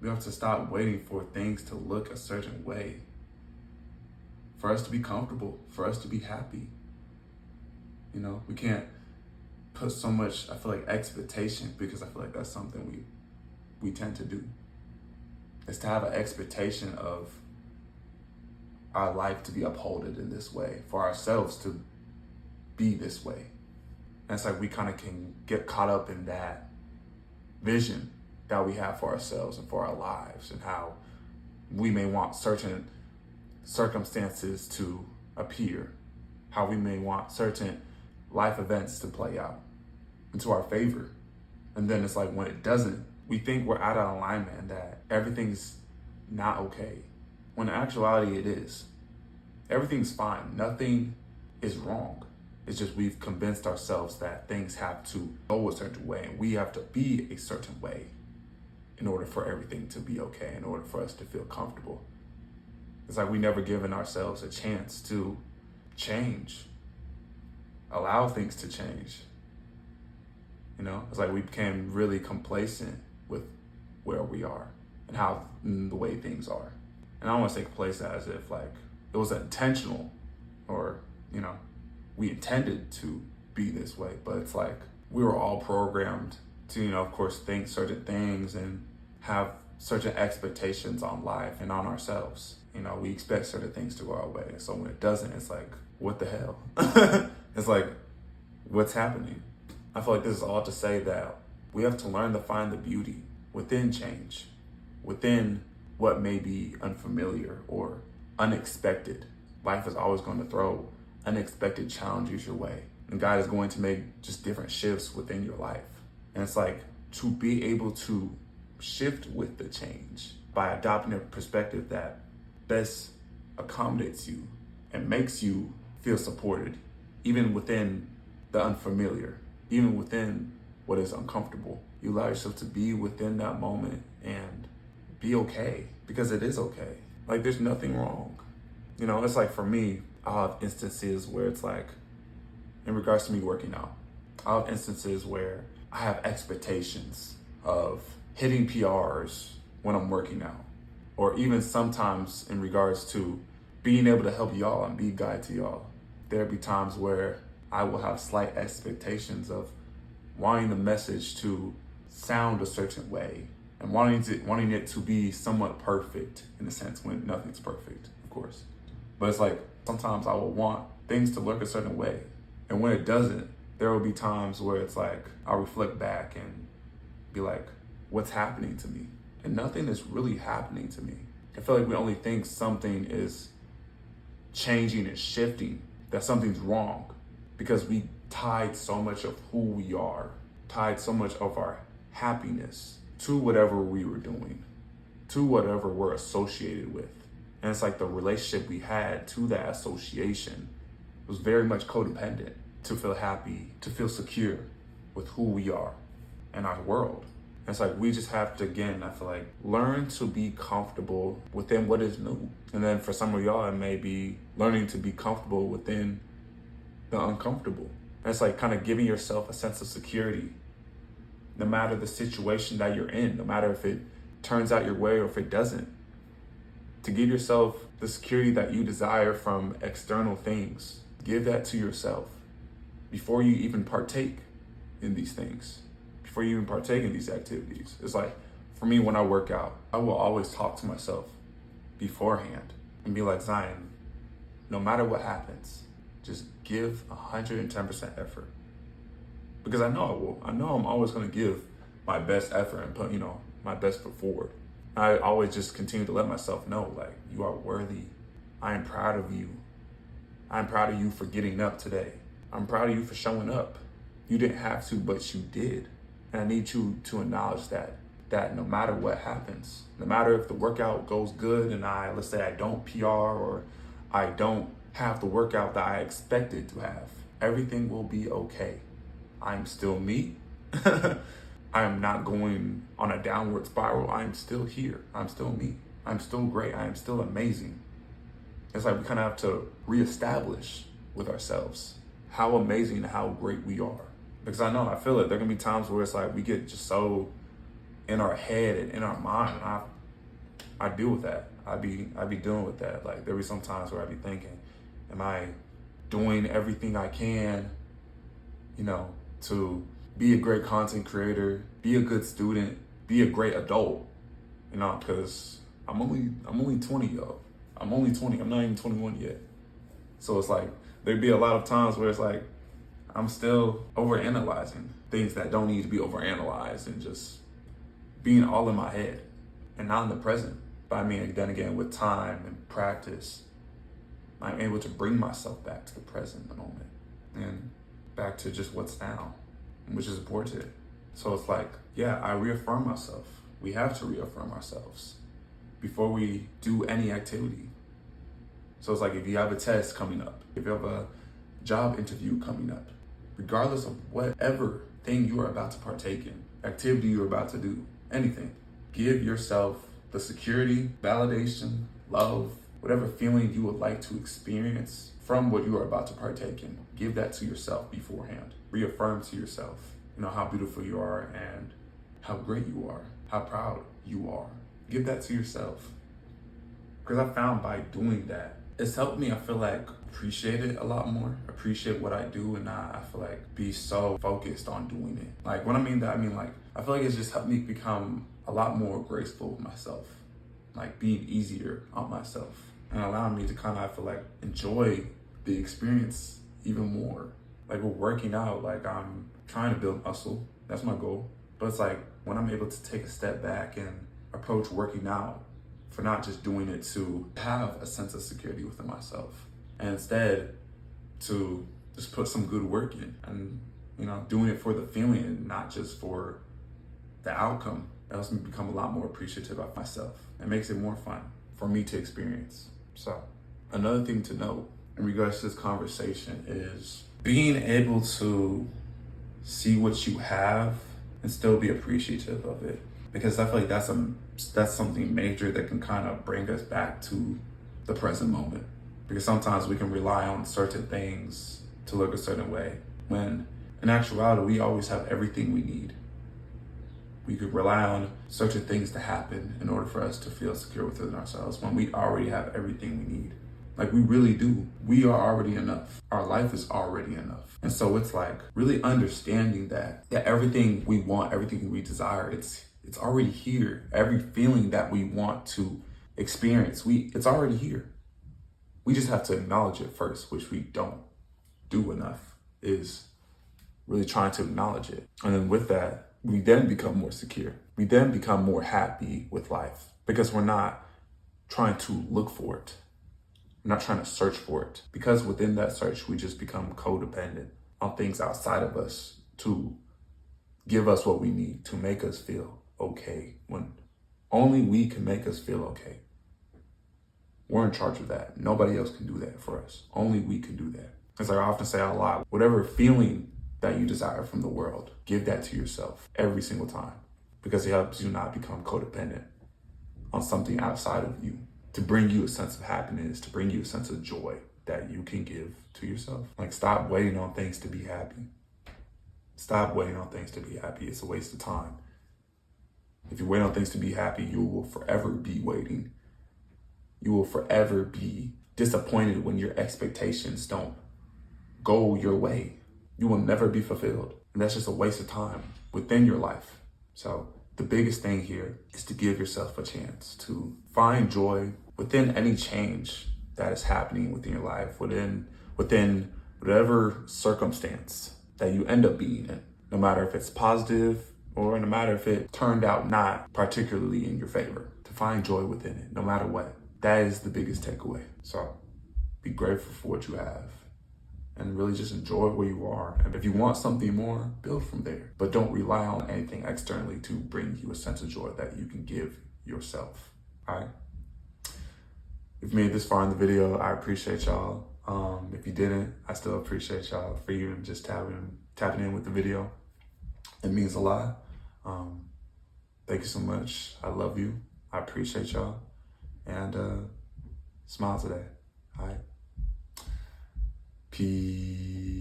We have to stop waiting for things to look a certain way, for us to be comfortable, for us to be happy. We can't put so much, I feel like, expectation, because I feel like that's something we tend to do. Is to have an expectation of our life to be upholded in this way, for ourselves to be this way. And it's like we kind of can get caught up in that vision that we have for ourselves and for our lives, and how we may want certain circumstances to appear, how we may want certain life events to play out into our favor. And then it's like when it doesn't, we think we're out of alignment and that everything's not okay. When in actuality it is. Everything's fine. Nothing is wrong. It's just we've convinced ourselves that things have to go a certain way and we have to be a certain way in order for everything to be okay, in order for us to feel comfortable. It's like we never given ourselves a chance to change, allow things to change. It's like we became really complacent with where we are and how the way things are. And I don't want to say complacent as if like it was intentional or, we intended to be this way, but it's like we were all programmed to, of course, think certain things and have certain expectations on life and on ourselves. We expect certain things to go our way. So when it doesn't, it's like, what the hell? It's like, what's happening? I feel like this is all to say that we have to learn to find the beauty within change, within what may be unfamiliar or unexpected. Life is always going to throw unexpected challenges your way. And God is going to make just different shifts within your life. And it's like to be able to shift with the change by adopting a perspective that best accommodates you and makes you feel supported, even within the unfamiliar, even within what is uncomfortable. You allow yourself to be within that moment and be okay, because it is okay. Like there's nothing wrong. It's like for me, I'll have instances where it's like, in regards to me working out, I'll have instances where I have expectations of hitting PRs when I'm working out, or even sometimes in regards to being able to help y'all and be a guide to y'all. There'll be times where I will have slight expectations of wanting the message to sound a certain way and wanting it to be somewhat perfect, in a sense, when nothing's perfect, of course. But it's like sometimes I will want things to look a certain way, and when it doesn't, there will be times where it's like I'll reflect back and be like, what's happening to me? And nothing is really happening to me. I feel like we only think something is changing and shifting, that something's wrong, because we tied so much of who we are, tied so much of our happiness to whatever we were doing, to whatever we're associated with. And it's like the relationship we had to that association was very much codependent to feel happy, to feel secure with who we are and our world. And it's like we just have to, again, I feel like, learn to be comfortable within what is new. And then for some of y'all, it may be learning to be comfortable within the uncomfortable. And it's like kind of giving yourself a sense of security, no matter the situation that you're in, no matter if it turns out your way or if it doesn't. To give yourself the security that you desire from external things. Give that to yourself before you even partake in these things, before you even partake in these activities. It's like, for me, when I work out, I will always talk to myself beforehand and be like, Zion, no matter what happens, just give 110% effort. Because I know I will. I know I'm always going to give my best effort and put, my best foot forward. I always just continue to let myself know, like, you are worthy. I am proud of you. I'm proud of you for getting up today. I'm proud of you for showing up. You didn't have to, but you did. And I need you to acknowledge that no matter what happens, no matter if the workout goes good and let's say I don't PR or I don't have the workout that I expected to have, everything will be okay. I'm still me. I am not going on a downward spiral. I am still here. I'm still me. I'm still great. I am still amazing. It's like we kind of have to reestablish with ourselves how amazing and how great we are. Because I feel it. There are going to be times where it's like we get just so in our head and in our mind. And I deal with that. I be dealing with that. Like there be some times where I be thinking, am I doing everything I can, you know, to be a great content creator, be a good student, be a great adult, you know, because I'm only 20, yo. I'm only 20. I'm not even 21 yet. So it's like there'd be a lot of times where it's like I'm still overanalyzing things that don't need to be overanalyzed and just being all in my head and not in the present. But I mean, then again, with time and practice, I'm able to bring myself back to the present moment and back to just what's now, which is important. So it's like, yeah, I reaffirm myself. We have to reaffirm ourselves before we do any activity. So it's like if you have a test coming up, if you have a job interview coming up, regardless of whatever thing you are about to partake in, activity you're about to do, anything, give yourself the security, validation, love, whatever feeling you would like to experience from what you are about to partake in. Give that to yourself beforehand. Reaffirm to yourself, you know, how beautiful you are and how great you are, how proud you are. Give that to yourself. Because I found by doing that, it's helped me, I feel like, appreciate it a lot more, appreciate what I do, and not, I feel like, be so focused on doing it. Like, when I mean that, I mean, like, I feel like it's just helped me become a lot more graceful with myself, like being easier on myself, and allowing me to kind of, I feel like, enjoy the experience even more. Like, with working out, like, I'm trying to build muscle, that's my goal, but it's like, when I'm able to take a step back and approach working out for not just doing it to have a sense of security within myself, and instead to just put some good work in and, you know, doing it for the feeling and not just for the outcome. It helps me become a lot more appreciative of myself. It makes it more fun for me to experience. So another thing to note in regards to this conversation is being able to see what you have and still be appreciative of it. Because I feel like that's something major that can kind of bring us back to the present moment. Because sometimes we can rely on certain things to look a certain way, when in actuality, we always have everything we need. We could rely on certain things to happen in order for us to feel secure within ourselves when we already have everything we need. Like, we really do. We are already enough. Our life is already enough. And so it's like really understanding that everything we want, everything we desire, it's already here. Every feeling that we want to experience, it's already here. We just have to acknowledge it first, which we don't do enough, is really trying to acknowledge it. And then with that, we then become more secure. We then become more happy with life because we're not trying to look for it. We're not trying to search for it, because within that search, we just become codependent on things outside of us to give us what we need to make us feel okay, when only we can make us feel okay. We're in charge of that. Nobody else can do that for us. Only we can do that. As I often say a lot, whatever feeling that you desire from the world, give that to yourself every single time, because it helps you not become codependent on something outside of you, to bring you a sense of happiness, to bring you a sense of joy that you can give to yourself. Like, stop waiting on things to be happy. Stop waiting on things to be happy. It's a waste of time. If you wait on things to be happy, you will forever be waiting. You will forever be disappointed when your expectations don't go your way. You will never be fulfilled. And that's just a waste of time within your life. So the biggest thing here is to give yourself a chance to find joy within any change that is happening within your life, within whatever circumstance that you end up being in, no matter if it's positive or no matter if it turned out not particularly in your favor, to find joy within it, no matter what. That is the biggest takeaway. So be grateful for what you have and really just enjoy where you are. And if you want something more, build from there. But don't rely on anything externally to bring you a sense of joy that you can give yourself. All right? If you made this far in the video, I appreciate y'all. If you didn't, I still appreciate y'all for even just tapping in with the video. It means a lot. Thank you so much. I love you. I appreciate y'all. And smile today. All right? Peace.